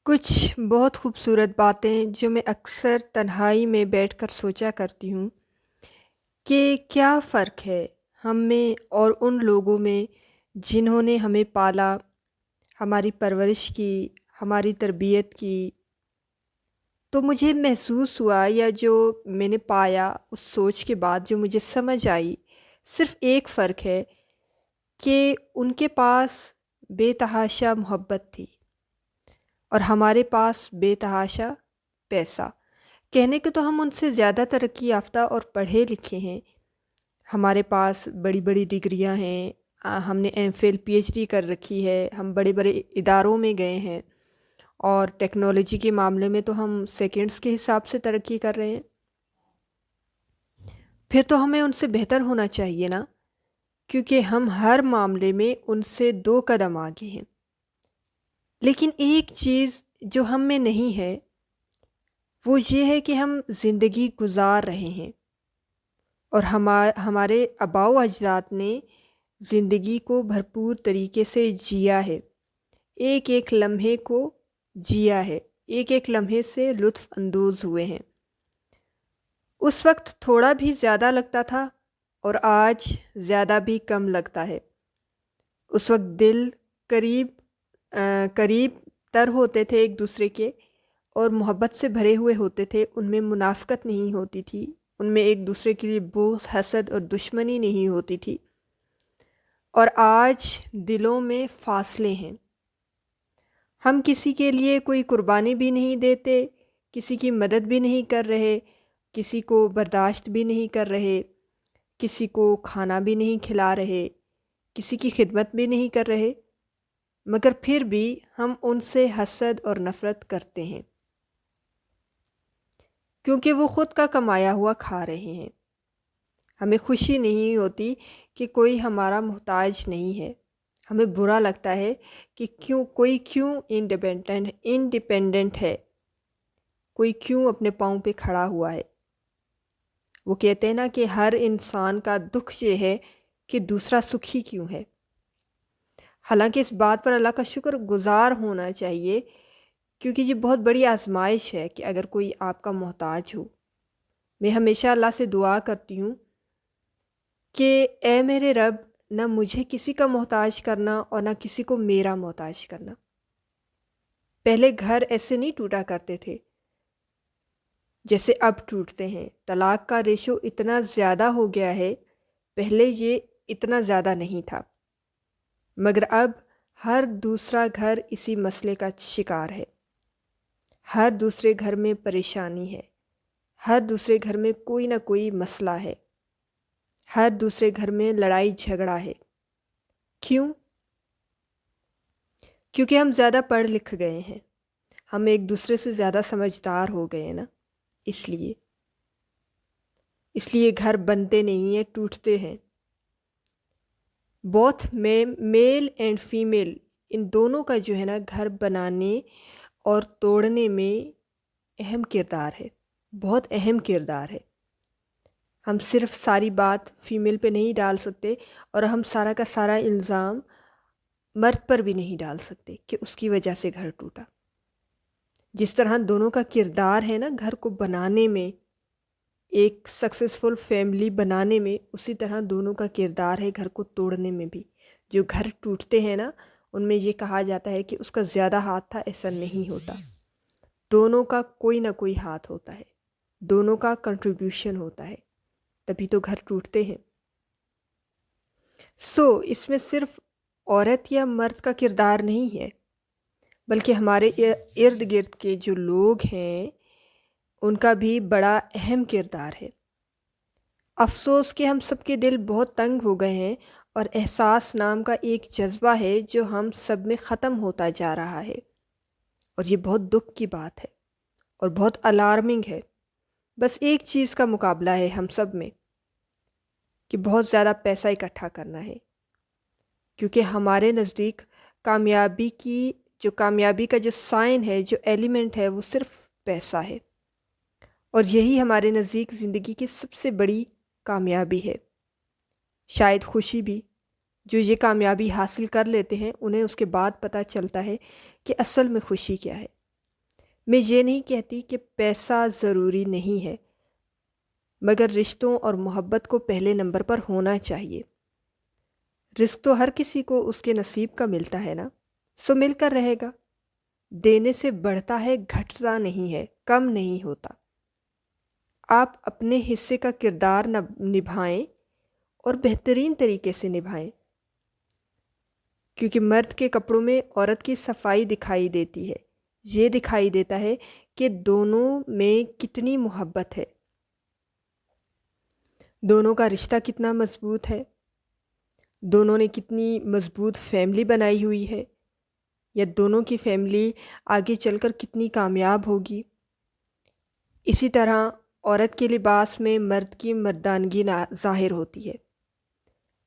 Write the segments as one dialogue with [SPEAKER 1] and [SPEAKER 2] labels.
[SPEAKER 1] کچھ بہت خوبصورت باتیں جو میں اکثر تنہائی میں بیٹھ کر سوچا کرتی ہوں کہ کیا فرق ہے ہم میں اور ان لوگوں میں جنہوں نے ہمیں پالا، ہماری پرورش کی، ہماری تربیت کی۔ تو مجھے محسوس ہوا، یا جو میں نے پایا اس سوچ کے بعد جو مجھے سمجھ آئی، صرف ایک فرق ہے کہ ان کے پاس بے تحاشا محبت تھی اور ہمارے پاس بے تحاشا پیسہ۔ کہنے کو تو ہم ان سے زیادہ ترقی یافتہ اور پڑھے لکھے ہیں، ہمارے پاس بڑی بڑی ڈگریاں ہیں، ہم نے M Phil P H D کر رکھی ہے، ہم بڑے بڑے اداروں میں گئے ہیں، اور ٹیکنالوجی کے معاملے میں تو ہم سیکنڈز کے حساب سے ترقی کر رہے ہیں۔ پھر تو ہمیں ان سے بہتر ہونا چاہیے نا، کیونکہ ہم ہر معاملے میں ان سے 2 قدم آگے ہیں۔ لیکن ایک چیز جو ہم میں نہیں ہے وہ یہ ہے کہ ہم زندگی گزار رہے ہیں، اور ہمارے آباء و اجداد نے زندگی کو بھرپور طریقے سے جیا ہے، ایک ایک لمحے کو جیا ہے، ایک ایک لمحے سے لطف اندوز ہوئے ہیں۔ اس وقت تھوڑا بھی زیادہ لگتا تھا اور آج زیادہ بھی کم لگتا ہے۔ اس وقت دل قریب قریب تر ہوتے تھے ایک دوسرے کے، اور محبت سے بھرے ہوئے ہوتے تھے، ان میں منافقت نہیں ہوتی تھی، ان میں ایک دوسرے کے لیے بغض، حسد اور دشمنی نہیں ہوتی تھی۔ اور آج دلوں میں فاصلے ہیں، ہم کسی کے لیے کوئی قربانی بھی نہیں دیتے، کسی کی مدد بھی نہیں کر رہے، کسی کو برداشت بھی نہیں کر رہے، کسی کو کھانا بھی نہیں کھلا رہے، کسی کی خدمت بھی نہیں کر رہے، مگر پھر بھی ہم ان سے حسد اور نفرت کرتے ہیں، کیونکہ وہ خود کا کمایا ہوا کھا رہے ہیں۔ ہمیں خوشی نہیں ہوتی کہ کوئی ہمارا محتاج نہیں ہے، ہمیں برا لگتا ہے کہ کوئی کیوں انڈیپینڈنٹ ہے، کوئی کیوں اپنے پاؤں پہ کھڑا ہوا ہے۔ وہ کہتے ہیں نا کہ ہر انسان کا دکھ یہ ہے کہ دوسرا سکھی کیوں ہے۔ حالانکہ اس بات پر اللہ کا شکر گزار ہونا چاہیے، کیونکہ یہ بہت بڑی آزمائش ہے کہ اگر کوئی آپ کا محتاج ہو۔ میں ہمیشہ اللہ سے دعا کرتی ہوں کہ اے میرے رب، نہ مجھے کسی کا محتاج کرنا اور نہ کسی کو میرا محتاج کرنا۔ پہلے گھر ایسے نہیں ٹوٹا کرتے تھے جیسے اب ٹوٹتے ہیں، طلاق کا ریشو اتنا زیادہ ہو گیا ہے، پہلے یہ اتنا زیادہ نہیں تھا، مگر اب ہر دوسرا گھر اسی مسئلے کا شکار ہے۔ ہر دوسرے گھر میں پریشانی ہے، ہر دوسرے گھر میں کوئی نہ کوئی مسئلہ ہے، ہر دوسرے گھر میں لڑائی جھگڑا ہے۔ کیوں؟ کیونکہ ہم زیادہ پڑھ لکھ گئے ہیں، ہم ایک دوسرے سے زیادہ سمجھدار ہو گئے ہیں نا، اس لیے گھر بنتے نہیں ہیں، ٹوٹتے ہیں۔ بوتھ میل اینڈ فیمیل، ان دونوں کا جو ہے نا گھر بنانے اور توڑنے میں اہم کردار ہے، بہت اہم کردار ہے۔ ہم صرف ساری بات فیمیل پہ نہیں ڈال سکتے، اور ہم سارا کا سارا الزام مرد پر بھی نہیں ڈال سکتے کہ اس کی وجہ سے گھر ٹوٹا۔ جس طرح دونوں کا کردار ہے نا گھر کو بنانے میں، ایک سکسیسفل فیملی بنانے میں، اسی طرح دونوں کا کردار ہے گھر کو توڑنے میں بھی۔ جو گھر ٹوٹتے ہیں نا، ان میں یہ کہا جاتا ہے کہ اس کا زیادہ ہاتھ تھا، ایسا نہیں ہوتا۔ دونوں کا کوئی نہ کوئی ہاتھ ہوتا ہے، دونوں کا کنٹریبیوشن ہوتا ہے، تبھی تو گھر ٹوٹتے ہیں۔ اس میں صرف عورت یا مرد کا کردار نہیں ہے، بلکہ ہمارے ارد گرد کے جو لوگ ہیں ان کا بھی بڑا اہم کردار ہے۔ افسوس کہ ہم سب کے دل بہت تنگ ہو گئے ہیں، اور احساس نام کا ایک جذبہ ہے جو ہم سب میں ختم ہوتا جا رہا ہے، اور یہ بہت دکھ کی بات ہے اور بہت الارمنگ ہے۔ بس ایک چیز کا مقابلہ ہے ہم سب میں، کہ بہت زیادہ پیسہ اکٹھا کرنا ہے، کیونکہ ہمارے نزدیک کامیابی کا جو سائن ہے، جو ایلیمنٹ ہے، وہ صرف پیسہ ہے، اور یہی ہمارے نزدیک زندگی کی سب سے بڑی کامیابی ہے۔ شاید خوشی بھی۔ جو یہ کامیابی حاصل کر لیتے ہیں انہیں اس کے بعد پتہ چلتا ہے کہ اصل میں خوشی کیا ہے۔ میں یہ نہیں کہتی کہ پیسہ ضروری نہیں ہے، مگر رشتوں اور محبت کو پہلے نمبر پر ہونا چاہیے۔ رزق تو ہر کسی کو اس کے نصیب کا ملتا ہے نا، سو مل کر رہے گا۔ دینے سے بڑھتا ہے، گھٹتا نہیں ہے، کم نہیں ہوتا۔ آپ اپنے حصے کا کردار نبھائیں اور بہترین طریقے سے نبھائیں، کیونکہ مرد کے کپڑوں میں عورت کی صفائی دکھائی دیتی ہے۔ یہ دکھائی دیتا ہے کہ دونوں میں کتنی محبت ہے، دونوں کا رشتہ کتنا مضبوط ہے، دونوں نے کتنی مضبوط فیملی بنائی ہوئی ہے، یا دونوں کی فیملی آگے چل کر کتنی کامیاب ہوگی۔ اسی طرح عورت کے لباس میں مرد کی مردانگی ظاہر ہوتی ہے۔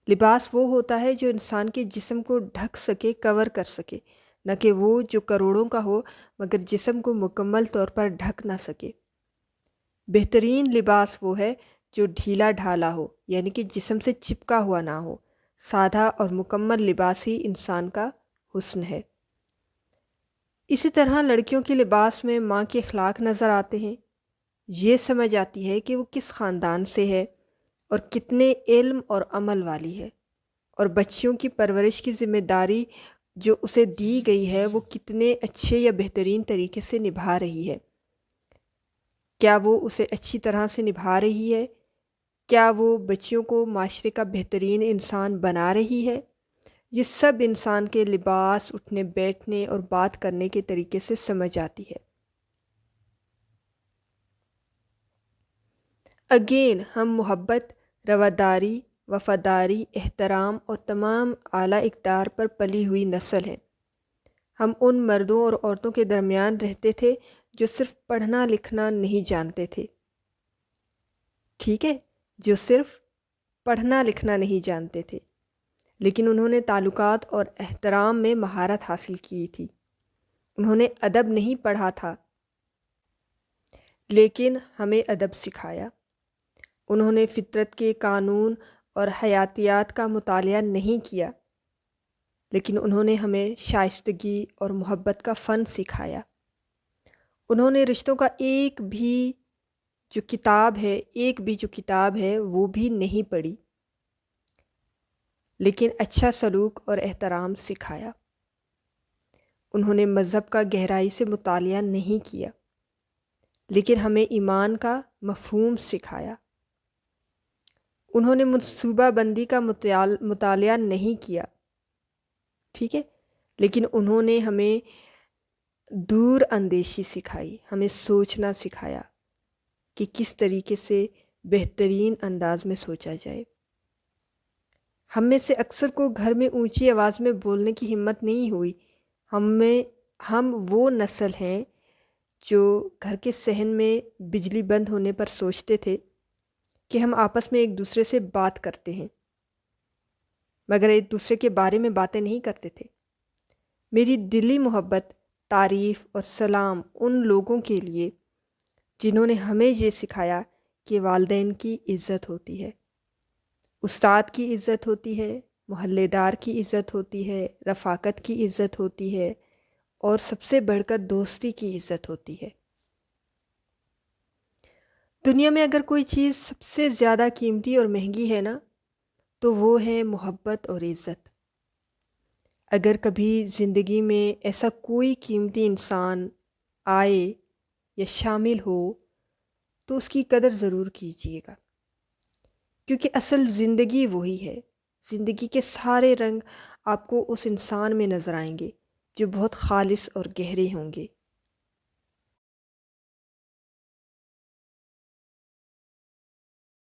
[SPEAKER 1] لباس وہ ہوتا ہے جو انسان کے جسم کو ڈھک سکے، کور کر سکے، نہ کہ وہ جو کروڑوں کا ہو مگر جسم کو مکمل طور پر ڈھک نہ سکے۔ بہترین لباس وہ ہے جو ڈھیلا ڈھالا ہو، یعنی کہ جسم سے چپکا ہوا نہ ہو۔ سادہ اور مکمل لباس ہی انسان کا حسن ہے۔ اسی طرح لڑکیوں کے لباس میں ماں کے اخلاق نظر آتے ہیں۔ یہ سمجھ آتی ہے کہ وہ کس خاندان سے ہے اور کتنے علم اور عمل والی ہے، اور بچیوں کی پرورش کی ذمہ داری جو اسے دی گئی ہے وہ کتنے اچھے یا بہترین طریقے سے نبھا رہی ہے۔ کیا وہ اسے اچھی طرح سے نبھا رہی ہے؟ کیا وہ بچیوں کو معاشرے کا بہترین انسان بنا رہی ہے؟ یہ سب انسان کے لباس، اٹھنے بیٹھنے اور بات کرنے کے طریقے سے سمجھ آتی ہے۔ اگین ہم محبت، رواداری، وفاداری، احترام اور تمام اعلیٰ اقدار پر پلی ہوئی نسل ہیں۔ ہم ان مردوں اور عورتوں کے درمیان رہتے تھے جو صرف پڑھنا لکھنا نہیں جانتے تھے، ٹھیک ہے، جو صرف پڑھنا لکھنا نہیں جانتے تھے، لیکن انہوں نے تعلقات اور احترام میں مہارت حاصل کی تھی۔ انہوں نے ادب نہیں پڑھا تھا، لیکن ہمیں ادب سکھایا۔ انہوں نے فطرت کے قانون اور حیاتیات کا مطالعہ نہیں کیا، لیکن انہوں نے ہمیں شائستگی اور محبت کا فن سکھایا۔ انہوں نے رشتوں کا ایک بھی جو کتاب ہے وہ بھی نہیں پڑھی، لیکن اچھا سلوک اور احترام سکھایا۔ انہوں نے مذہب کا گہرائی سے مطالعہ نہیں کیا، لیکن ہمیں ایمان کا مفہوم سکھایا۔ انہوں نے منصوبہ بندی کا مطالعہ نہیں کیا، ٹھیک ہے، لیکن انہوں نے ہمیں دور اندیشی سکھائی، ہمیں سوچنا سکھایا کہ کس طریقے سے بہترین انداز میں سوچا جائے۔ ہم میں سے اکثر کو گھر میں اونچی آواز میں بولنے کی ہمت نہیں ہوئی۔ ہم وہ نسل ہیں جو گھر کے صحن میں بجلی بند ہونے پر سوچتے تھے کہ ہم آپس میں ایک دوسرے سے بات کرتے ہیں، مگر ایک دوسرے کے بارے میں باتیں نہیں کرتے تھے۔ میری دلی محبت، تعریف اور سلام ان لوگوں کے لیے جنہوں نے ہمیں یہ سکھایا کہ والدین کی عزت ہوتی ہے، استاد کی عزت ہوتی ہے، محلے دار کی عزت ہوتی ہے، رفاقت کی عزت ہوتی ہے، اور سب سے بڑھ کر دوستی کی عزت ہوتی ہے۔ دنیا میں اگر کوئی چیز سب سے زیادہ قیمتی اور مہنگی ہے نا، تو وہ ہے محبت اور عزت۔ اگر کبھی زندگی میں ایسا کوئی قیمتی انسان آئے یا شامل ہو تو اس کی قدر ضرور کیجیے گا، کیونکہ اصل زندگی وہی ہے۔ زندگی کے سارے رنگ آپ کو اس انسان میں نظر آئیں گے جو بہت خالص اور گہرے ہوں گے۔